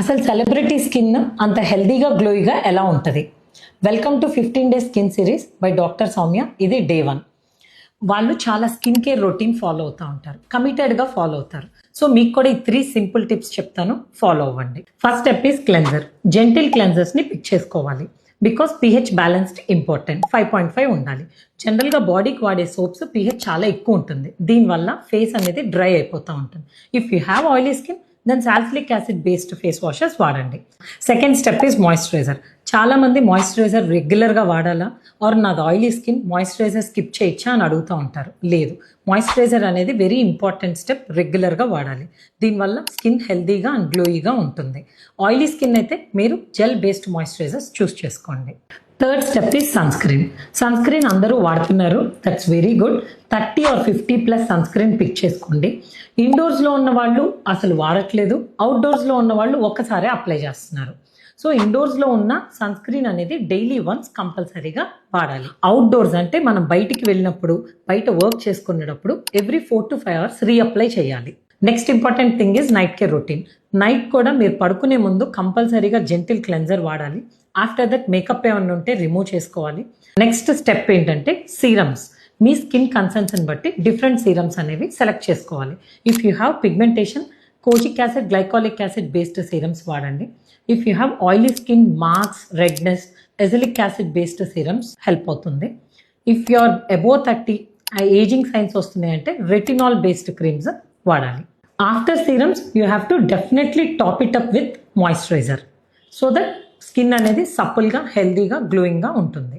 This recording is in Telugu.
అసలు సెలబ్రిటీ స్కిన్ అంత హెల్దీగా గ్లోయిగా ఎలా ఉంటుంది? Welcome to 15 days skin series by doctor Soumya. ఇది డే 1. వాళ్ళు చాలా స్కిన్ కేర్ రొటీన్ ఫాలో అవుతూ ఉంటారు, కమిటెడ్గా ఫాలో అవుతారు. సో మీకు కూడా ఈ 3 సింపుల్ టిప్స్ చెప్తాను, ఫాలో అవ్వండి. First step is cleanser. Gentle క్లెన్జర్స్ని పిక్ చేసుకోవాలి. Because pH balanced important. 5.5 ఉండాలి. జనరల్గా బాడీకి వాడే సోప్స్ pH చాలా ఎక్కువ ఉంటుంది. దీనివల్ల ఫేస్ అనేది డ్రై అయిపోతూ ఉంటుంది. If you have oily skin then salicylic acid based face washes వాడండి. Second step is moisturiser. చాలా మంది మాయిశ్చరైజర్ రెగ్యులర్గా వాడాలా, ఆర్ నాది ఆయిలీ స్కిన్ మాయిశ్చరైజర్ స్కిప్ చేయొచ్చా అని అడుగుతూ ఉంటారు. లేదు, మాయిశ్చరైజర్ అనేది వెరీ ఇంపార్టెంట్ స్టెప్. రెగ్యులర్గా వాడాలి. దీనివల్ల స్కిన్ హెల్దీగా అండ్ గ్లోయిగా ఉంటుంది. ఆయిలీ స్కిన్ అయితే మీరు జెల్ బేస్డ్ మాయిశ్చరైజర్స్ చూస్ చేసుకోండి. Third step is sunscreen. Sunscreen అందరూ వాడుతున్నారు, that's very good. 30 or 50+ sunscreen pick చేసుకోండి. ఇండోర్స్లో ఉన్న వాళ్ళు అసలు వాడట్లేదు, అవుట్డోర్స్లో ఉన్న వాళ్ళు ఒక్కసారే అప్లై చేస్తున్నారు. సో ఇండోర్స్లో ఉన్న సన్ స్క్రీన్ అనేది డైలీ వన్స్ కంపల్సరీగా వాడాలి. అవుట్డోర్స్ అంటే మనం బయటికి వెళ్ళినప్పుడు, బయట వర్క్ చేసుకునేటప్పుడు ఎవ్రీ 4 to 5 hours రీఅప్లై చేయాలి. Next important thing is night care routine. Night కూడా మీరు పడుకునే ముందు కంపల్సరీగా జెంటిల్ క్లెన్జర్ వాడాలి. ఆఫ్టర్ దట్ మేకప్ ఏమన్నా ఉంటే రిమూవ్ చేసుకోవాలి. నెక్స్ట్ స్టెప్ ఏంటంటే సీరమ్స్. మీ స్కిన్ కన్సర్న్స్ని బట్టి డిఫరెంట్ సీరమ్స్ అనేవి సెలెక్ట్ చేసుకోవాలి. If you have pigmentation, kojic acid, glycolic acid based serums వాడండి. If you have oily skin, marks, redness, azelaic acid based serums help అవుతుంది. If you are above 30 ageing signs వస్తున్నాయంటే రెటినాల్ బేస్డ్ క్రీమ్స్ వాడాలి. After serums you have to definitely top it up with moisturiser so that skin అనేది సప్పుల్గా, హెల్దీగా, గ్లోయింగ్గా ఉంటుంది.